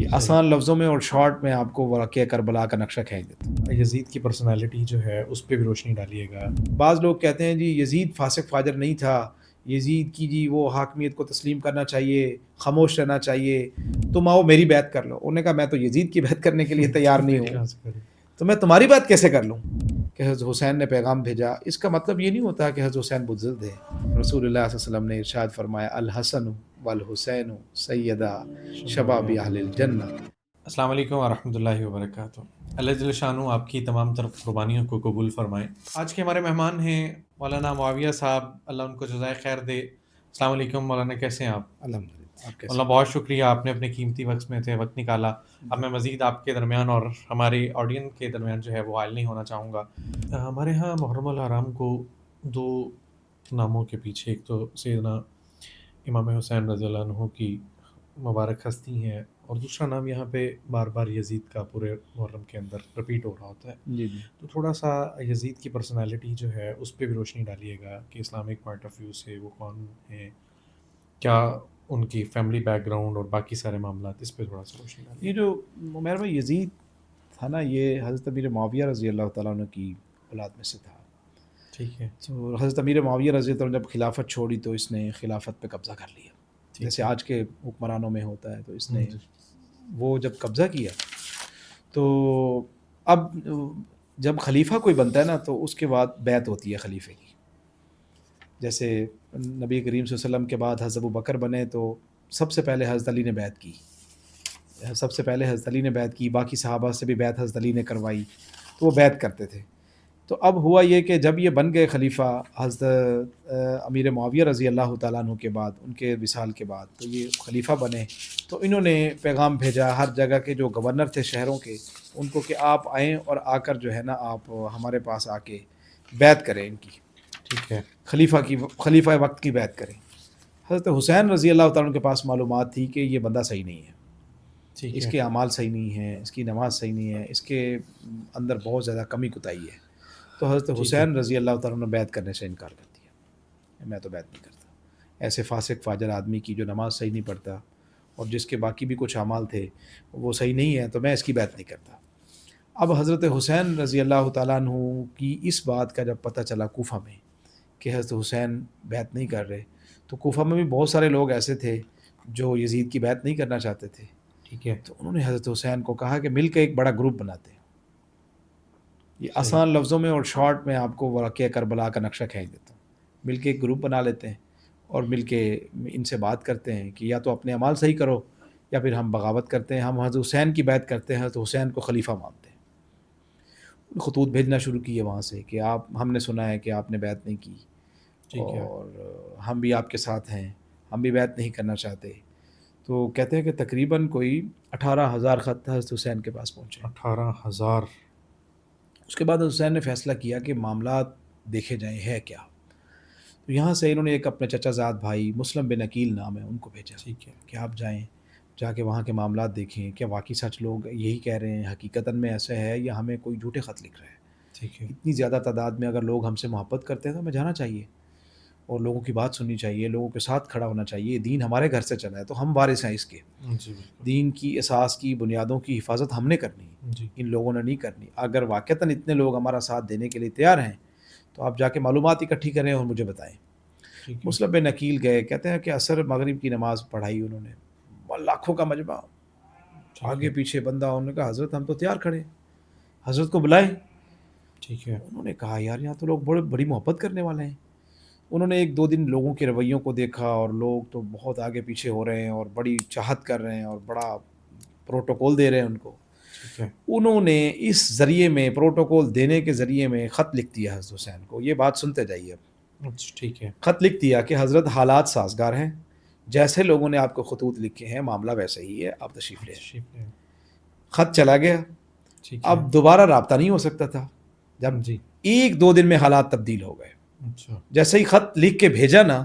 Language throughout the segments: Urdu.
یہ آسان لفظوں میں اور شارٹ میں آپ کو واقعہ کربلا کا نقشہ کھینچ دیتا ہوں۔ یزید کی پرسنالٹی جو ہے اس پہ بھی روشنی ڈالیے گا۔ بعض لوگ کہتے ہیں جی یزید فاسق فاجر نہیں تھا، یزید کی جی وہ حاکمیت کو تسلیم کرنا چاحیے، خاموش رہنا چاہیے، تم آؤ میری بیعت کر لو۔ انہوں نے کہا میں تو یزید کی بیعت کرنے کے لیے تیار نہیں میری ہوں، کہاں سے کریں؟ تو میں تمہاری بات کیسے کر لوں کہ حضرت حسین نے پیغام بھیجا۔ اس کا مطلب یہ نہیں ہوتا کہ حضرت حسین بزدل ہے۔ رسول اللہ صلی اللہ علیہ وسلم نے ارشاد فرمایا الحسن والحسین سیدہ شباب اہل الجنہ۔ السلام علیکم ورحمۃ اللہ وبرکاتہ۔ اللہ جل شانہ آپ کی تمام طرف قربانیوں کو قبول فرمائے۔ آج کے ہمارے مہمان ہیں مولانا معاویہ صاحب، اللہ ان کو جزائے خیر دے۔ السلام علیکم مولانا، کیسے ہیں آپ؟ الحمدللہ، آپ کیسے؟ مولانا بہت شکریہ، آپ نے اپنے قیمتی وقت میں سے وقت نکالا۔ اب میں مزید آپ کے درمیان اور ہمارے آڈینس کے درمیان جو ہے وہ حائل نہیں ہونا چاہوں گا۔ ہمارے ہاں محرم الحرام کو دو ناموں کے پیچھے، ایک تو سیدنا امام حسین رضی اللہ عنہ کی مبارک ہستی ہیں، اور دوسرا نام یہاں پہ بار بار یزید کا پورے محرم کے اندر رپیٹ ہو رہا ہوتا ہے۔ جی جی تو تھوڑا سا یزید کی پرسنالٹی جو ہے اس پہ بھی روشنی ڈالیے گا کہ اسلامک پوائنٹ آف ویو سے وہ کون ہیں، کیا ان کی فیملی بیک گراؤنڈ اور باقی سارے معاملات، اس پہ تھوڑا سا روشنی ڈالیے۔ یہ جو عمیر بھائی یزید تھا نا، یہ حضرت امیر معاویہ رضی اللہ تعالیٰ عنہ کی اولاد میں سے تھا۔ ٹھیک ہے، تو حضرت امیر معاویہ رضی اللہ عنہ جب خلافت چھوڑی تو اس نے خلافت پہ قبضہ کر لیا، ٹھیک جیسے ہے۔ آج کے حکمرانوں میں ہوتا ہے۔ تو اس نے جی، وہ جب قبضہ کیا تو اب جب خلیفہ کوئی بنتا ہے نا تو اس کے بعد بیعت ہوتی ہے خلیفے کی۔ جیسے نبی کریم صلی اللہ علیہ وسلم کے بعد حضرت ابوبکر بنے تو سب سے پہلے حضرت علی نے بیعت کی، سب سے پہلے حضرت علی نے بیعت کی، باقی صحابہ سے بھی بیعت حضرت علی نے کروائی، تو وہ بیعت کرتے تھے۔ تو اب ہوا یہ کہ جب یہ بن گئے خلیفہ حضرت امیر معاویہ رضی اللہ تعالیٰ عنہ کے بعد، ان کے وصال کے بعد، تو یہ خلیفہ بنے، تو انہوں نے پیغام بھیجا ہر جگہ کے جو گورنر تھے شہروں کے، ان کو کہ آپ آئیں اور آ کر جو ہے نا آپ ہمارے پاس آ کے بیعت کریں ان کی، ٹھیک ہے، خلیفہ وقت کی بیعت کریں۔ حضرت حسین رضی اللہ تعالیٰ عنہ کے پاس معلومات تھی کہ یہ بندہ صحیح نہیں ہے، ٹھیک اس ہے، کے اعمال صحیح نہیں ہیں، اس کی نماز صحیح نہیں ہے، اس کے اندر بہت زیادہ کمی کوتاہی ہے۔ تو حضرت ٹھیک ہے، حسین رضی اللہ تعالیٰ نے بیعت کرنے سے انکار کر دیا، میں تو بیعت نہیں کرتا ایسے فاسق فاجر آدمی کی جو نماز صحیح نہیں پڑھتا اور جس کے باقی بھی کچھ اعمال تھے وہ صحیح نہیں ہے، تو میں اس کی بیعت نہیں کرتا۔ اب حضرت حسین رضی اللہ تعالیٰ عنہ کی اس بات کا جب پتہ چلا کوفہ میں کہ حضرت حسین بیعت نہیں کر رہے، تو کوفہ میں بھی بہت سارے لوگ ایسے تھے جو یزید کی بیعت نہیں کرنا چاہتے تھے۔ ٹھیک ہے، تو انہوں نے حضرت حسین کو کہا کہ مل کے ایک بڑا گروپ بناتے ہیں۔ یہ صحیح، آسان لفظوں میں اور شارٹ میں آپ کو واقعہ کربلا کا نقشہ کھینچ دیتا ہوں۔ مل کے ایک گروپ بنا لیتے ہیں اور مل کے ان سے بات کرتے ہیں کہ یا تو اپنے اعمال صحیح کرو یا پھر ہم بغاوت کرتے ہیں، ہم حضرت حسین کی بیعت کرتے ہیں، حضرت حسین کو خلیفہ مانتے ہیں۔ خطوط بھیجنا شروع کیے وہاں سے کہ آپ، ہم نے سنا ہے کہ آپ نے بیعت نہیں کی ٹھیک ہے۔ اور ہم بھی آپ کے ساتھ ہیں، ہم بھی بیعت نہیں کرنا چاہتے۔ تو کہتے ہیں کہ تقریباً کوئی 18,000 خط حضرت حسین کے پاس پہنچے۔ 18,000! اس کے بعد حضرت حسین نے فیصلہ کیا کہ معاملات دیکھے جائیں ہے کیا۔ تو یہاں سے انہوں نے ایک اپنے چچا زاد بھائی مسلم بن عقیل نام ہے، ان کو بھیجا ٹھیک ہے، کہ آپ جائیں، جا کے وہاں کے معاملات دیکھیں، کیا واقعی سچ لوگ یہی کہہ رہے ہیں، حقیقتاً میں ایسا ہے یا ہمیں کوئی جھوٹے خط لکھ رہے ہیں۔ ٹھیک ہے، اتنی زیادہ تعداد میں اگر لوگ ہم سے محبت کرتے ہیں تو ہمیں جانا چاہیے اور لوگوں کی بات سننی چاہیے، لوگوں کے ساتھ کھڑا ہونا چاہیے۔ دین ہمارے گھر سے چلا ہے تو ہم وارث ہیں اس کے، جی بالکل، دین کی اساس کی بنیادوں کی حفاظت ہم نے کرنی ہے، جی، ان لوگوں نے نہیں کرنی۔ اگر واقعتاً اتنے لوگ ہمارا ساتھ دینے کے لیے تیار ہیں تو آپ جا کے معلومات اکٹھی کریں اور مجھے بتائیں۔ ٹھیک ہے، مسلم بن عقیل گئے، کہتے ہیں کہ عصر مغرب کی نماز پڑھائی انہوں نے، لاکھوں کا مجمع، ٹھیک آگے ہے، پیچھے بندہ، انہوں نے کہا حضرت ہم تو تیار کھڑے ہیں، حضرت کو بلائیں۔ ٹھیک ہے، انہوں نے کہا یار یہاں تو لوگ بڑی محبت کرنے والے ہیں۔ انہوں نے ایک دو دن لوگوں کے رویوں کو دیکھا اور لوگ تو بہت آگے پیچھے ہو رہے ہیں اور بڑی چاہت کر رہے ہیں اور بڑا پروٹوکول دے رہے ہیں ان کو۔ ٹھیک ہے، انہوں نے اس ذریعے میں، پروٹوکول دینے کے ذریعے میں خط لکھ دیا حضرت حسین کو۔ یہ بات سنتے جائیے اب۔ اچھا ٹھیک ہے، خط لکھ دیا کہ حضرت حالات سازگار ہیں، جیسے لوگوں نے آپ کو خطوط لکھے ہیں معاملہ ویسے ہی ہے، آپ تشریف لے آئیں۔ تشریف لیں، خط چلا گیا۔ ٹھیک ہے، اب دوبارہ رابطہ نہیں ہو سکتا تھا، جب جی، ایک دو دن میں حالات تبدیل ہو گئے۔ اچھا، جیسے ہی خط لکھ کے بھیجا نا،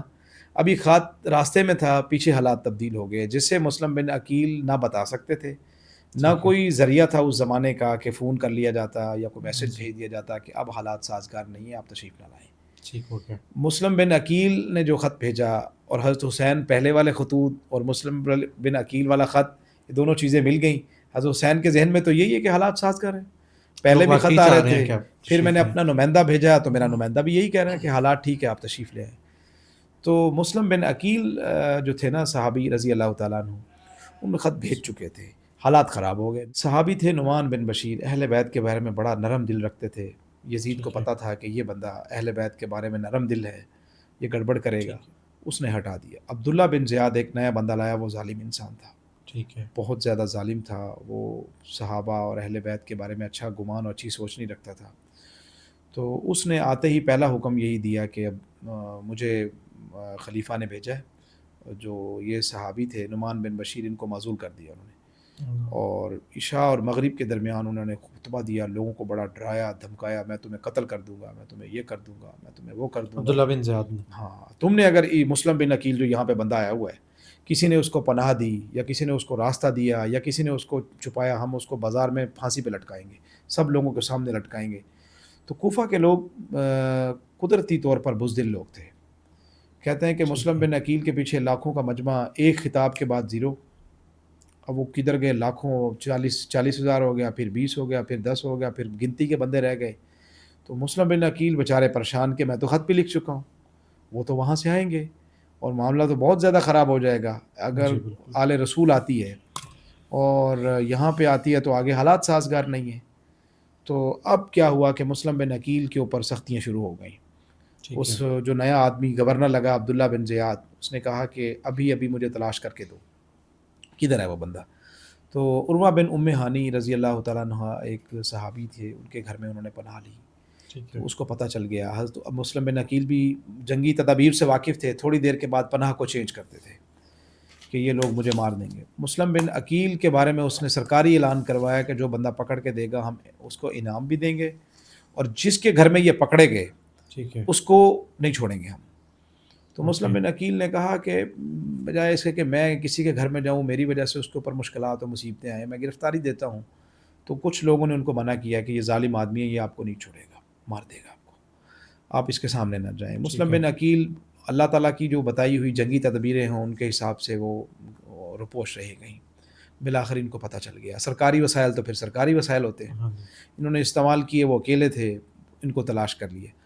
ابھی خط راستے میں تھا، پیچھے حالات تبدیل ہو گئے، جس سے مسلم بن عقیل نہ بتا سکتے تھے، نہ ٹھیک ہے، کوئی ذریعہ تھا اس زمانے کا کہ فون کر لیا جاتا یا کوئی میسج جی، بھیج دیا جاتا کہ اب حالات سازگار نہیں ہیں، آپ تشریف نہ لائیں۔ ٹھیک ہو گیا، مسلم بن عقیل نے جو خط بھیجا اور حضرت حسین پہلے والے خطوط اور مسلم بن عقیل والا خط یہ دونوں چیزیں مل گئیں. حضرت حسین کے ذہن میں تو یہی ہے کہ حالات سازگار ہیں. پہلے لوگ بھی واقعی خط آ چاہ رہے رہے ہیں تھے, کہ آپ پھر میں نے تشریف لیں. اپنا نمائندہ بھیجا تو میرا نمائندہ بھی یہی کہہ رہا ہے کہ حالات ٹھیک ہے, آپ تشریف لے آئیں. تو مسلم بن عقیل جو تھے نا صحابی رضی اللہ تعالیٰ عنہ, ان میں خط بھیج چکے تھے, حالات خراب ہو گئے. صحابی تھے نعمان بن بشیر, اہل بیت کے بارے میں بڑا نرم دل رکھتے تھے. یزید کو ٹھیک ہے. پتہ تھا کہ یہ بندہ اہل بیت کے بارے میں نرم دل ہے, یہ گڑبڑ کرے گا, ٹھیک ہے. اس نے ہٹا دیا. عبداللہ بن زیاد ایک نیا بندہ لایا, وہ ظالم انسان تھا, ٹھیک ہے. بہت زیادہ ظالم تھا. وہ صحابہ اور اہل بیت کے بارے میں اچھا گمان اور اچھی سوچ نہیں رکھتا تھا. تو اس نے آتے ہی پہلا حکم یہی دیا کہ اب مجھے خلیفہ نے بھیجا ہے, جو یہ صحابی تھے نعمان بن بشیر, ان کو معزول کر دیا انہوں نے. اور عشاء اور مغرب کے درمیان انہوں نے خطبہ دیا, لوگوں کو بڑا ڈرایا دھمکایا, میں تمہیں قتل کر دوں گا, میں تمہیں یہ کر دوں گا, میں تمہیں وہ کر دوں گا. عبداللہ بن زیاد نے. ہاں, تم نے اگر مسلم بن عقیل جو یہاں پہ بندہ آیا ہوا ہے, کسی نے اس کو پناہ دی یا کسی نے اس کو راستہ دیا یا کسی نے اس کو چھپایا, ہم اس کو بازار میں پھانسی پہ لٹکائیں گے, سب لوگوں کے سامنے لٹکائیں گے. تو کوفہ کے لوگ قدرتی طور پر بزدل لوگ تھے. کہتے ہیں کہ مسلم بن عقیل کے پیچھے لاکھوں کا مجمع, ایک خطاب کے بعد زیرو. اب وہ کدھر گئے, لاکھوں 40,000 ہو گیا, پھر 20 ہو گیا, پھر 10 ہو گیا, پھر گنتی کے بندے رہ گئے. تو مسلم بن عقیل بیچارے پریشان کہ میں تو خط بھی لکھ چکا ہوں, وہ تو وہاں سے آئیں گے اور معاملہ تو بہت زیادہ خراب ہو جائے گا. اگر جی بالکل. آل رسول آتی ہے اور یہاں پہ آتی ہے تو آگے حالات سازگار نہیں ہیں. تو اب کیا ہوا کہ مسلم بن عقیل کے اوپر سختیاں شروع ہو گئیں. ٹھیک ہے. اس جو نیا آدمی گورنر لگا عبداللہ بن زیاد, اس نے کہا کہ ابھی مجھے تلاش کر کے دو, کدھر ہے وہ بندہ. تو عروہ بن ام ہانی رضی اللہ تعالیٰ عنہ ایک صحابی تھے, ان کے گھر میں انہوں نے پناہ لی. ٹھیک ہے. تو اس کو پتہ چل گیا. حضرت مسلم بن عقیل بھی جنگی تدابیر سے واقف تھے, تھوڑی دیر کے بعد پناہ کو چینج کرتے تھے کہ یہ لوگ مجھے مار دیں گے. مسلم بن عقیل کے بارے میں اس نے سرکاری اعلان کروایا کہ جو بندہ پکڑ کے دے گا ہم اس کو انعام بھی دیں گے, اور جس کے گھر میں یہ پکڑے گئے ٹھیک ہے. اس کو نہیں چھوڑیں گے ہم. تو مسلم اوکے. بن عقیل نے کہا کہ بجائے اس کے کہ میں کسی کے گھر میں جاؤں, میری وجہ سے اس کے اوپر مشکلات و مصیبتیں آئیں, میں گرفتاری دیتا ہوں. تو کچھ لوگوں نے ان کو منع کیا کہ یہ ظالم آدمی ہے, یہ آپ کو نہیں چھوڑے گا, مار دے گا آپ کو, آپ اس کے سامنے نہ جائیں. مسلم بن عقیل اللہ تعالیٰ کی جو بتائی ہوئی جنگی تدبیریں ہوں ان کے حساب سے وہ رپوش رہے گئیں. بالآخر ان کو پتہ چل گیا. سرکاری وسائل تو پھر سرکاری وسائل ہوتے ہیں, انہوں نے استعمال کیے, وہ اکیلے تھے, ان کو تلاش کر لیے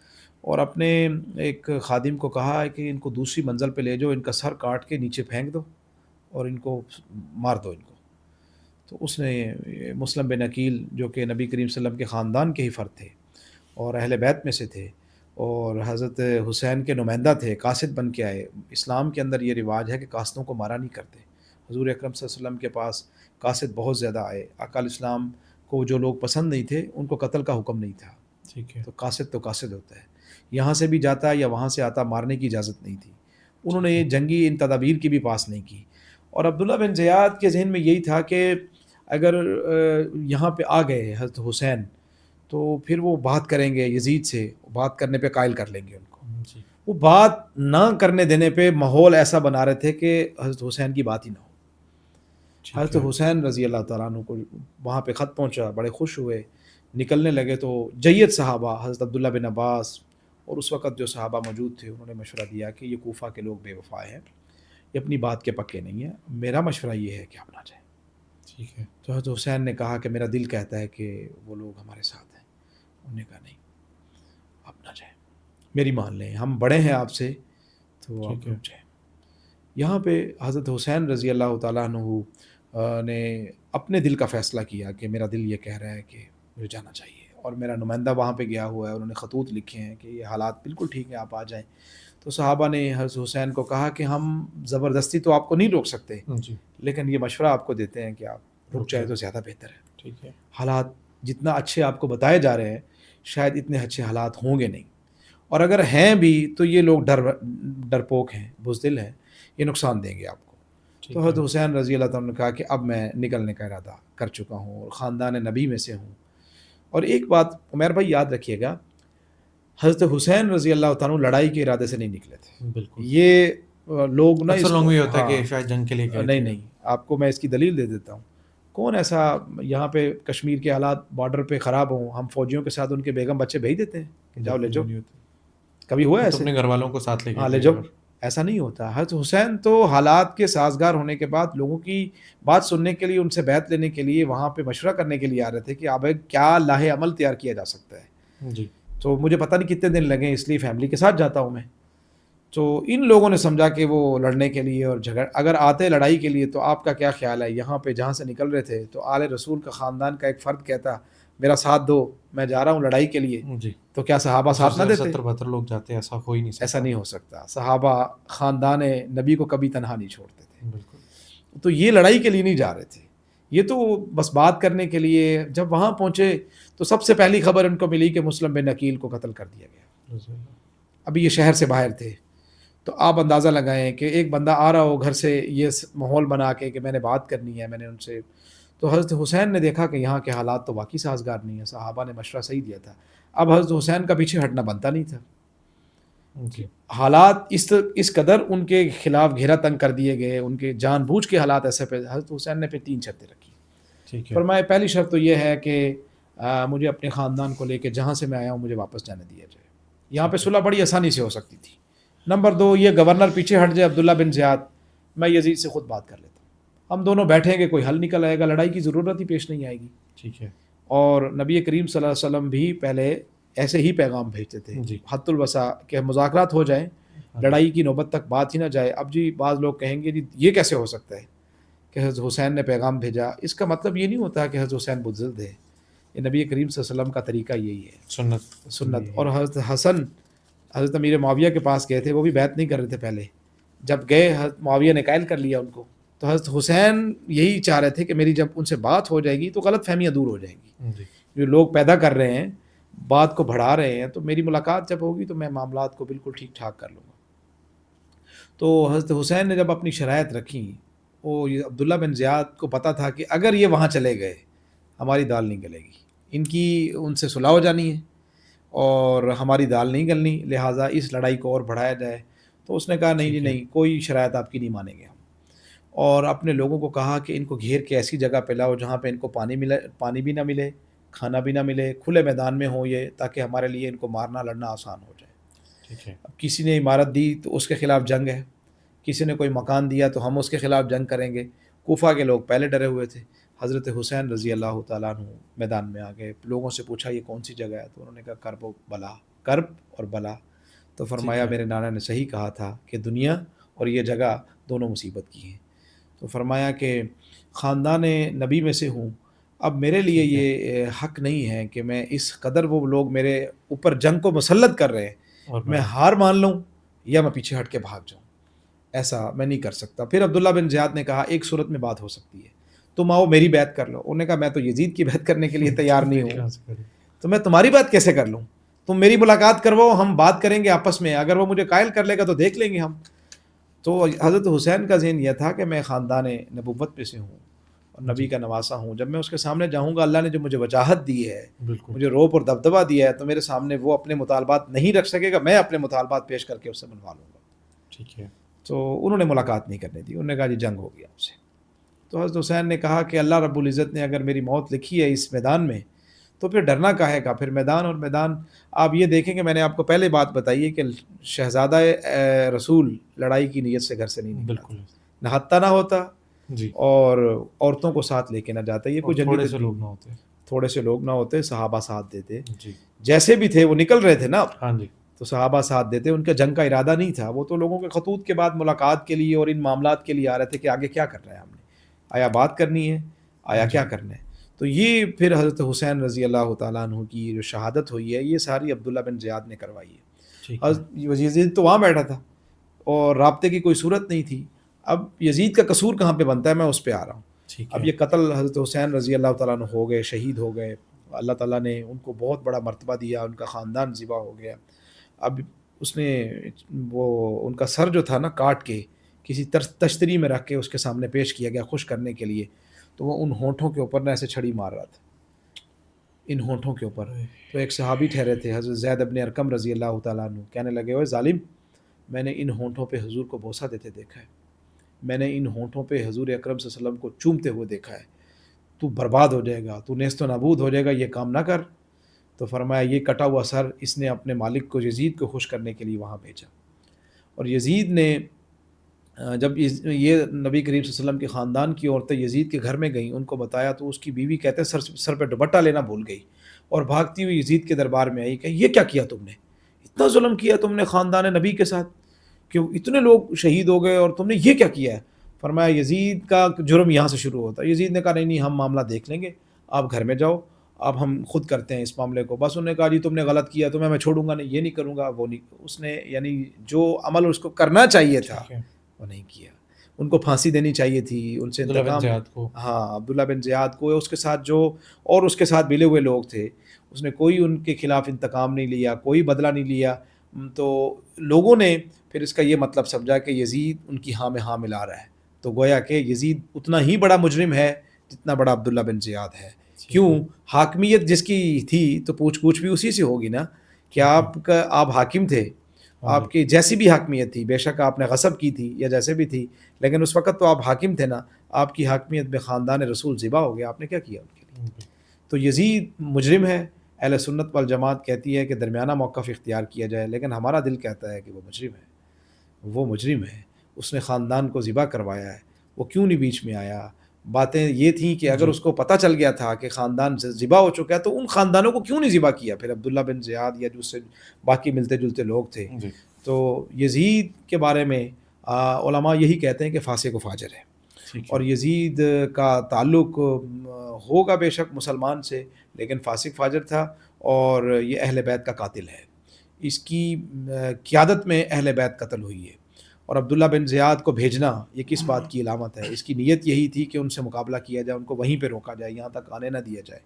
اور اپنے ایک خادم کو کہا ہے کہ ان کو دوسری منزل پہ لے جاؤ, ان کا سر کاٹ کے نیچے پھینک دو اور ان کو مار دو ان کو. تو اس نے مسلم بن عقیل جو کہ نبی کریم صلی اللہ علیہ وسلم کے خاندان کے ہی فرد تھے اور اہل بیت میں سے تھے اور حضرت حسین کے نمائندہ تھے, قاصد بن کے آئے. اسلام کے اندر یہ رواج ہے کہ قاصدوں کو مارا نہیں کرتے. حضور اکرم صلی اللہ علیہ وسلم کے پاس قاصد بہت زیادہ آئے, آقا علیہ السلام کو جو لوگ پسند نہیں تھے ان کو قتل کا حکم نہیں تھا. ٹھیک ہے. تو قاصد ہوتا ہے, یہاں سے بھی جاتا یا وہاں سے آتا, مارنے کی اجازت نہیں تھی. انہوں نے یہ جنگی ان تدابیر کی بھی پاس نہیں کی. اور عبداللہ بن زیاد کے ذہن میں یہی تھا کہ اگر یہاں پہ آ گئے حضرت حسین تو پھر وہ بات کریں گے یزید سے, بات کرنے پہ قائل کر لیں گے ان کو. وہ بات نہ کرنے دینے پہ ماحول ایسا بنا رہے تھے کہ حضرت حسین کی بات ہی نہ ہو. حضرت حسین رضی اللہ تعالیٰ عنہ کو وہاں پہ خط پہنچا, بڑے خوش ہوئے, نکلنے لگے تو جید صحابہ حضرت عبداللہ بن عباس اور اس وقت جو صحابہ موجود تھے انہوں نے مشورہ دیا کہ یہ کوفہ کے لوگ بے وفا ہیں, یہ اپنی بات کے پکے نہیں ہیں, میرا مشورہ یہ ہے کہ آپ نہ جائیں. ٹھیک ہے. تو حضرت حسین نے کہا کہ میرا دل کہتا ہے کہ وہ لوگ ہمارے ساتھ ہیں. انہوں نے کہا نہیں, آپ نہ جائیں, میری مان لیں, ہم بڑے ہیں آپ سے, تو آپ رک جائیں. یہاں پہ حضرت حسین رضی اللہ تعالیٰ عنہ نے اپنے دل کا فیصلہ کیا کہ میرا دل یہ کہہ رہا ہے کہ مجھے جانا چاہیے, اور میرا نمائندہ وہاں پہ گیا ہوا ہے, انہوں نے خطوط لکھے ہیں کہ یہ حالات بالکل ٹھیک ہیں, آپ آ جائیں. تو صحابہ نے حضرت حسین کو کہا کہ ہم زبردستی تو آپ کو نہیں روک سکتے, لیکن یہ مشورہ آپ کو دیتے ہیں کہ آپ رک جائیں تو زیادہ بہتر ہے. ٹھیک ہے. حالات جتنا اچھے آپ کو بتائے جا رہے ہیں شاید اتنے اچھے حالات ہوں گے نہیں, اور اگر ہیں بھی تو یہ لوگ ڈرپوک ہیں, بزدل ہیں, یہ نقصان دیں گے آپ کو. تو حضرت حسین رضی اللہ تعالیٰ نے کہا کہ اب میں نکلنے کا ارادہ کر چکا ہوں اور خاندان نبی میں سے ہوں. اور ایک بات عمیر بھائی یاد رکھیے گا, حضرت حسین رضی اللہ تعالیٰ لڑائی کے ارادے سے نہیں نکلے تھے. بالکل. یہ لوگ نا اکثر لوگوں کو یہ ہوتا ہے کہ شاید جنگ کے لیے گئے تھے. نہیں, آپ کو میں اس کی دلیل دے دیتا ہوں. کون ایسا یہاں پہ کشمیر کے حالات بارڈر پہ خراب ہوں, ہم فوجیوں کے ساتھ ان کے بیگم بچے بھیج دیتے ہیں کہ جاؤ لے جاؤ؟ کبھی ہوا ہے ایسے؟ اپنے گھر والوں کو ساتھ لے ہاں لے جاؤ. ایسا نہیں ہوتا. حضرت حسین تو حالات کے سازگار ہونے کے بعد لوگوں کی بات سننے کے لیے، ان سے بیعت لینے کے لیے، وہاں پہ مشورہ کرنے کے لیے آ رہے تھے کہ اب کیا لاہ عمل تیار کیا جا سکتا ہے. جی تو مجھے پتہ نہیں کتنے دن لگے، اس لیے فیملی کے ساتھ جاتا ہوں میں. تو ان لوگوں نے سمجھا کہ وہ لڑنے کے لیے اور اگر آتے لڑائی کے لیے تو آپ کا کیا خیال ہے؟ یہاں پہ جہاں سے نکل رہے تھے تو آل رسول کا خاندان کا ایک فرد کہتا میرا ساتھ دو، میں جا رہا ہوں لڑائی کے لیے، جی تو کیا صحابہ ساتھ نہ دیتے؟ 70-72 لوگ جاتے ہیں، ایسا ہو ہی نہیں سکتا. ایسا نہیں ہو سکتا. صحابہ خاندان نبی کو کبھی تنہا نہیں چھوڑتے تھے. بالکل. تو یہ لڑائی کے لیے نہیں جا رہے تھے، یہ تو بس بات کرنے کے لیے. جب وہاں پہنچے تو سب سے پہلی خبر ان کو ملی کہ مسلم بن عقیل کو قتل کر دیا گیا. رضی اللہ. ابھی یہ شہر سے باہر تھے. تو آپ اندازہ لگائیں کہ ایک بندہ آ رہا ہو گھر سے یہ ماحول بنا کے کہ میں نے بات کرنی ہے، میں نے ان سے. تو حضرت حسین نے دیکھا کہ یہاں کے حالات تو واقعی سازگار نہیں ہیں. صحابہ نے مشورہ صحیح دیا تھا. اب حضرت حسین کا پیچھے ہٹنا بنتا نہیں تھا. جی حالات اس قدر ان کے خلاف گھیرا تنگ کر دیے گئے، ان کے جان بوجھ کے حالات ایسے پہ. حضرت حسین نے پھر 3 شرطیں رکھی. ٹھیک ہے. فرمایا پہلی شرط تو یہ ہے کہ مجھے اپنے خاندان کو لے کے جہاں سے میں آیا ہوں مجھے واپس جانے دیا جائے. یہاں پہ صلح بڑی آسانی سے ہو سکتی تھی. نمبر 2، یہ گورنر پیچھے ہٹ جائے عبداللہ بن زیاد، میں یزید سے خود بات کر لیتا ہوں، ہم دونوں بیٹھیں گے، کوئی حل نکل آئے گا، لڑائی کی ضرورت ہی پیش نہیں آئے گی. ٹھیک ہے. اور نبی کریم صلی اللہ علیہ وسلم بھی پہلے ایسے ہی پیغام بھیجتے تھے، جی. حت الوسا، کہ مذاکرات ہو جائیں، لڑائی کی نوبت تک بات ہی نہ جائے. اب جی بعض لوگ کہیں گے جی یہ کیسے ہو سکتا ہے کہ حضرت حسین نے پیغام بھیجا. اس کا مطلب یہ نہیں ہوتا کہ حضرت حسین بزدل تھے. یہ نبی کریم صلی اللہ علیہ وسلم کا طریقہ یہی ہے، سنت. اور حضرت حسن حضرت امیر معاویہ کے پاس گئے تھے، وہ بھی بیعت نہیں کر رہے تھے پہلے. جب گئے حضرت معاویہ نے قائل کر لیا ان کو. تو حضرت حسین یہی چاہ رہے تھے کہ میری جب ان سے بات ہو جائے گی تو غلط فہمیاں دور ہو جائیں گی. جی. جو لوگ پیدا کر رہے ہیں، بات کو بڑھا رہے ہیں، تو میری ملاقات جب ہوگی تو میں معاملات کو بالکل ٹھیک ٹھاک کر لوں گا. تو حضرت حسین نے جب اپنی شرائط رکھی، وہ عبداللہ بن زیاد کو پتہ تھا کہ اگر یہ وہاں چلے گئے ہماری دال نہیں گلے گی، ان کی ان سے صلح ہو جانی ہے اور ہماری دال نہیں گلنی، لہٰذا اس لڑائی کو اور بڑھایا جائے. تو اس نے کہا نہیں جی نہیں، کوئی شرائط آپ کی نہیں مانیں گے ہم. اور اپنے لوگوں کو کہا کہ ان کو گھیر کے ایسی جگہ پہ لاؤ جہاں پہ ان کو پانی بھی نہ ملے، کھانا بھی نہ ملے، کھلے میدان میں ہو یہ، تاکہ ہمارے لیے ان کو مارنا لڑنا آسان ہو جائے. ٹھیک ہے. اب کسی نے عمارت دی تو اس کے خلاف جنگ ہے، کسی نے کوئی مکان دیا تو ہم اس کے خلاف جنگ کریں گے. کوفہ کے لوگ پہلے ڈرے ہوئے تھے. حضرت حسین رضی اللہ تعالیٰ عنہ میدان میں آ گئے. لوگوں سے پوچھا یہ کون سی جگہ ہے؟ تو انہوں نے کہا کرب و بلا، کرب اور بلا. تو فرمایا میرے نانا نے صحیح کہا تھا کہ دنیا اور یہ جگہ دونوں مصیبت کی ہیں. تو فرمایا کہ خاندان نبی میں سے ہوں، اب میرے لیے یہ حق نہیں ہے کہ میں اس قدر وہ لوگ میرے اوپر جنگ کو مسلط کر رہے ہیں، میں ہار مان لوں یا میں پیچھے ہٹ کے بھاگ جاؤں. ایسا میں نہیں کر سکتا. پھر عبداللہ بن زیاد نے کہا ایک صورت میں بات ہو سکتی ہے، تم آؤ میری بیعت کر لو. انہوں نے کہا میں تو یزید کی بیعت کرنے کے لیے تیار نہیں ہوں، تو میں تمہاری بات کیسے کر لوں؟ تم میری ملاقات کرواؤ، ہم بات کریں گے آپس میں، اگر وہ مجھے قائل کر لے گا تو دیکھ لیں گے ہم. تو حضرت حسین کا ذہن یہ تھا کہ میں خاندان نبوت پہ سے ہوں اور نبی کا نواسا ہوں. جب میں اس کے سامنے جاؤں گا، اللہ نے جو مجھے وجاہت دی ہے، مجھے روپ اور دبدبہ دیا ہے، تو میرے سامنے وہ اپنے مطالبات نہیں رکھ سکے گا، میں اپنے مطالبات پیش کر کے اس سے منوا لوں گا. ٹھیک ہے. تو انہوں نے ملاقات نہیں کرنے دی. انہوں نے کہا جی جنگ ہوگی آپ سے. تو حضرت حسین نے کہا کہ اللہ رب العزت نے اگر میری موت لکھی ہے اس میدان میں تو پھر ڈرنا کاہے کا؟ پھر میدان اور میدان. آپ یہ دیکھیں کہ میں نے آپ کو پہلے بات بتائی ہے کہ شہزادہ رسول لڑائی کی نیت سے گھر سے نہیں نکلا، بالکل نہ حتیٰ نہ ہوتا جی، اور عورتوں کو ساتھ لے کے نہ جاتا. یہ کوئی تھوڑے سے لوگ نہ ہوتے، تھوڑے سے لوگ نہ ہوتے، صحابہ ساتھ دیتے. جی جیسے بھی تھے وہ نکل رہے تھے نا، ہاں جی، تو صحابہ ساتھ دیتے. ان کا جنگ کا ارادہ نہیں تھا، وہ تو لوگوں کے خطوط کے بعد ملاقات کے لیے اور ان معاملات کے لیے آ رہے تھے کہ آگے کیا کرنا ہے، ہم نے آیا بات کرنی ہے، آیا کیا کرنا ہے. تو یہ پھر حضرت حسین رضی اللہ تعالیٰ عنہ کی جو شہادت ہوئی ہے یہ ساری عبداللہ بن زیاد نے کروائی ہے. یزید تو وہاں بیٹھا تھا اور رابطے کی کوئی صورت نہیں تھی. اب یزید کا قصور کہاں پہ بنتا ہے، میں اس پہ آ رہا ہوں. اب یہ قتل حضرت حسین رضی اللہ تعالیٰ عنہ ہو گئے، شہید ہو گئے. اللہ تعالیٰ نے ان کو بہت بڑا مرتبہ دیا، ان کا خاندان ذبح ہو گیا. اب اس نے وہ ان کا سر جو تھا نا کاٹ کے کسی تشتری میں رکھ کے اس کے سامنے پیش کیا گیا خوش کرنے کے لیے. تو وہ ان ہونٹوں کے اوپر نہ ایسے چھڑی مار رہا تھا، ان ہونٹوں کے اوپر. تو ایک صحابی ٹھہرے تھے حضرت زید بن ارقم رضی اللہ تعالیٰ عنہ، کہنے لگے اوے ظالم، میں نے ان ہونٹوں پہ حضور کو بوسہ دیتے دیکھا ہے، میں نے ان ہونٹوں پہ حضور اکرم صلی اللہ علیہ وسلم کو چومتے ہوئے دیکھا ہے، تو برباد ہو جائے گا، تو نیست و نابود ہو جائے گا، یہ کام نہ کر. تو فرمایا یہ کٹا ہوا سر اس نے اپنے مالک کو یزید کو خوش کرنے کے لیے وہاں بھیجا. اور یزید نے جب یہ نبی کریم صلی اللہ علیہ وسلم کے خاندان کی عورتیں یزید کے گھر میں گئیں، ان کو بتایا تو اس کی بیوی کہتے ہیں سر پہ دوپٹہ لینا بھول گئی اور بھاگتی ہوئی یزید کے دربار میں آئی کہ یہ کیا کیا تم نے، اتنا ظلم کیا تم نے خاندان نبی کے ساتھ کہ اتنے لوگ شہید ہو گئے اور تم نے یہ کیا کیا ہے؟ فرمایا یزید کا جرم یہاں سے شروع ہوتا ہے۔ یزید نے کہا نہیں ہم معاملہ دیکھ لیں گے، آپ گھر میں جاؤ، اب ہم خود کرتے ہیں اس معاملے کو۔ بس انہوں نے کہا جی تم نے غلط کیا تو میں چھوڑوں گا نہیں، یہ نہیں کروں گا وہ نہیں، اس نے یعنی جو عمل اس کو کرنا چاہیے تھا ٹھیک ہے، وہ نہیں کیا۔ ان کو پھانسی دینی چاہیے تھی، ان سے عبداللہ بن انتقام، زیاد کو، ہاں عبداللہ بن زیاد کو، اس کے ساتھ جو اور اس کے ساتھ ملے ہوئے لوگ تھے، اس نے کوئی ان کے خلاف انتقام نہیں لیا، کوئی بدلہ نہیں لیا۔ تو لوگوں نے پھر اس کا یہ مطلب سمجھا کہ یزید ان کی ہاں میں ہاں ملا رہا ہے، تو گویا کہ یزید اتنا ہی بڑا مجرم ہے جتنا بڑا عبداللہ بن زیاد ہے۔ ٹھیک کیوں؟ ہے، حاکمیت جس کی تھی تو پوچھ گچھ بھی اسی سے ہوگی نا، کہ ٹھیک ہے، آپ حاکم تھے، ہاں جی، آپ کی جیسی بھی حاکمیت تھی، بے شک آپ نے غصب کی تھی یا جیسے بھی تھی، لیکن اس وقت تو آپ حاکم تھے نا، آپ کی حاکمیت میں خاندان رسول ذبح ہو گیا، آپ نے کیا کیا ان کے لیے؟ بالکل، تو یزید مجرم ہے، اہل سنت والجماعت کہتی ہے کہ درمیانہ موقف اختیار کیا جائے، لیکن ہمارا دل کہتا ہے کہ وہ مجرم ہے، وہ مجرم ہے، اس نے خاندان کو ذبح کروایا ہے، وہ کیوں نہیں بیچ میں آیا؟ باتیں یہ تھیں کہ اگر جی، اس کو پتہ چل گیا تھا کہ خاندان سے ذبح ہو چکا ہے تو ان خاندانوں کو کیوں نہیں ذبح کیا پھر عبداللہ بن زیاد یا جو اس سے باقی ملتے جلتے لوگ تھے۔ جی، تو یزید کے بارے میں علماء یہی کہتے ہیں کہ فاسق و فاجر ہے، ٹھیک ہے، اور یزید کا تعلق ہوگا بے شک مسلمان سے، لیکن فاسق فاجر تھا، اور یہ اہل بیت کا قاتل ہے، اس کی قیادت میں اہل بیت قتل ہوئی ہے۔ اور عبداللہ بن زیاد کو بھیجنا یہ کس بات کی علامت ہے؟ اس کی نیت یہی تھی کہ ان سے مقابلہ کیا جائے، ان کو وہیں پہ روکا جائے، یہاں تک آنے نہ دیا جائے۔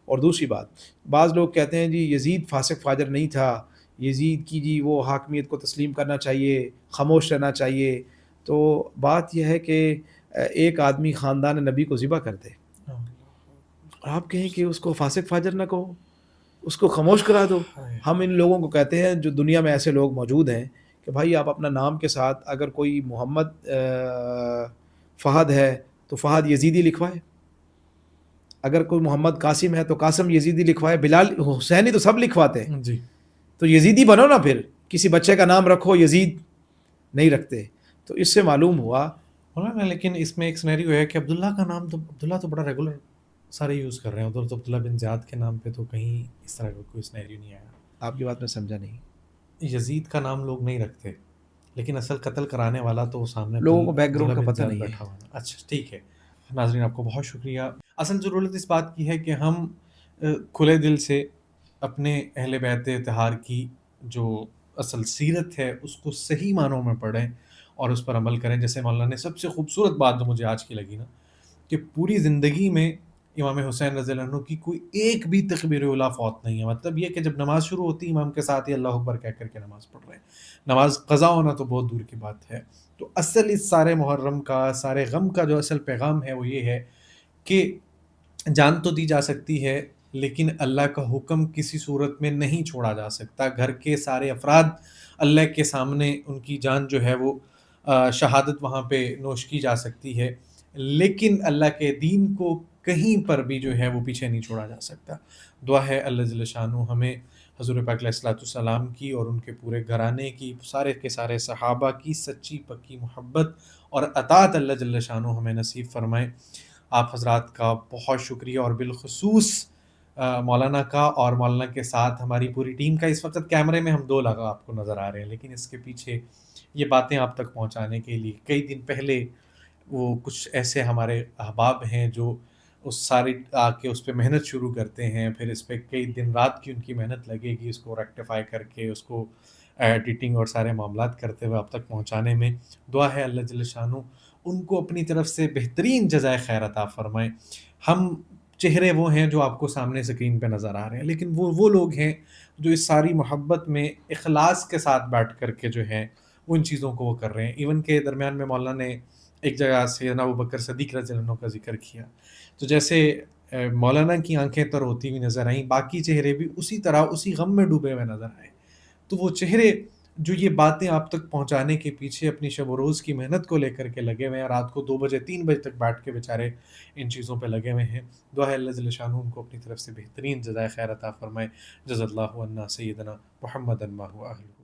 اور دوسری بات، بعض لوگ کہتے ہیں جی یزید فاسق فاجر نہیں تھا، یزید کی جی وہ حاکمیت کو تسلیم کرنا چاہیے، خاموش رہنا چاہیے۔ تو بات یہ ہے کہ ایک آدمی خاندان نبی کو ذبح کر دے اور آپ کہیں کہ اس کو فاسق فاجر نہ کہو، اس کو خاموش کرا دو۔ ہائے، ہم ان لوگوں کو کہتے ہیں، جو دنیا میں ایسے لوگ موجود ہیں، کہ بھائی آپ اپنا نام کے ساتھ اگر کوئی محمد فہد ہے تو فہد یزیدی لکھوائے، اگر کوئی محمد قاسم ہے تو قاسم یزیدی لکھوائے، بلال حسینی تو سب لکھواتے ہیں، جی، تو یزیدی بنو نا، پھر کسی بچے کا نام رکھو یزید، نہیں رکھتے۔ تو اس سے معلوم ہوا مولانا لیکن اس میں ایک سینیریو ہے کہ عبداللہ کا نام تو عبداللہ تو بڑا ریگولر سارے یوز کر رہے ہیں، ادھر تو عبداللہ بن زیاد کے نام پہ تو کہیں اس طرح کا کوئی سینیریو نہیں آیا۔ آپ کی بات میں سمجھا نہیں، یزید کا نام لوگ نہیں رکھتے، لیکن اصل قتل کرانے والا تو وہ سامنے لوگوں کو بیک عبداللہ گراؤنڈ کا بن پتہ زیاد نہیں ہے۔ بیٹھا ہوا ہے۔ اچھا ٹھیک ہے، ناظرین آپ کو بہت شکریہ۔ اصل ضرورت اس بات کی ہے کہ ہم کھلے دل سے اپنے اہل بیت اطہار کی جو اصل سیرت ہے اس کو صحیح معنوں میں پڑھیں اور اس پر عمل کریں۔ جیسے مولانا نے سب سے خوبصورت بات جو مجھے آج کی لگی نا، کہ پوری زندگی میں امام حسین رضی اللہ عنہ کی کوئی ایک بھی تکبیر اولیٰ فوت نہیں ہے۔ مطلب یہ کہ جب نماز شروع ہوتی ہے امام کے ساتھ ہی اللہ اکبر کہہ کر کے نماز پڑھ رہے ہیں، نماز قضا ہونا تو بہت دور کی بات ہے۔ تو اصل اس سارے محرم کا، سارے غم کا جو اصل پیغام ہے وہ یہ ہے کہ جان تو دی جا سکتی ہے، لیکن اللہ کا حکم کسی صورت میں نہیں چھوڑا جا سکتا۔ گھر کے سارے افراد اللہ کے سامنے ان کی جان جو ہے وہ شہادت وہاں پہ نوش کی جا سکتی ہے، لیکن اللہ کے دین کو کہیں پر بھی جو ہے وہ پیچھے نہیں چھوڑا جا سکتا۔ دعا ہے اللہ جل شانہ ہمیں حضور پاک علیہ الصلوۃ والسلام کی اور ان کے پورے گھرانے کی، سارے کے سارے صحابہ کی سچی پکی محبت اور اطاعت اللہ جل شانہ ہمیں نصیب فرمائے۔ آپ حضرات کا بہت شکریہ، اور بالخصوص مولانا کا اور مولانا کے ساتھ ہماری پوری ٹیم کا۔ اس وقت کیمرے میں ہم دو لگا آپ کو نظر آ رہے ہیں، لیکن اس کے پیچھے یہ باتیں آپ تک پہنچانے کے لیے کئی دن پہلے وہ کچھ ایسے ہمارے احباب ہیں جو اس ساری آ کے اس پہ محنت شروع کرتے ہیں، پھر اس پہ کئی دن رات کی ان کی محنت لگے گی اس کو ریکٹیفائی کر کے، اس کو ایڈیٹنگ اور سارے معاملات کرتے ہوئے آپ تک پہنچانے میں۔ دعا ہے اللہ جل شانہ ان کو اپنی طرف سے بہترین جزائے خیر عطا فرمائیں۔ ہم چہرے وہ ہیں جو آپ کو سامنے اسکرین پہ نظر آ رہے ہیں، لیکن وہ لوگ ہیں جو اس ساری محبت میں اخلاص کے ساتھ بیٹھ کر کے جو ہیں وہ ان چیزوں کو وہ کر رہے ہیں۔ ایون کے درمیان میں مولانا نے ایک جگہ سیدنا ابوبکر صدیق رضی اللہ عنہ کا ذکر کیا، تو جیسے مولانا کی آنکھیں تر ہوتی ہوئی نظر آئیں، باقی چہرے بھی اسی طرح اسی غم میں ڈوبے ہوئے نظر آئے۔ تو وہ چہرے جو یہ باتیں آپ تک پہنچانے کے پیچھے اپنی شب و روز کی محنت کو لے کر کے لگے ہوئے ہیں، رات کو 2 بجے 3 بجے تک بیٹھ کے بیچارے ان چیزوں پہ لگے ہوئے ہیں، دعا ہے اللہ جل شانہ ان کو اپنی طرف سے بہترین جزائے خیر عطا فرمائے۔ جزا اللہ عنا سیدنا محمد ما هو اہلہ۔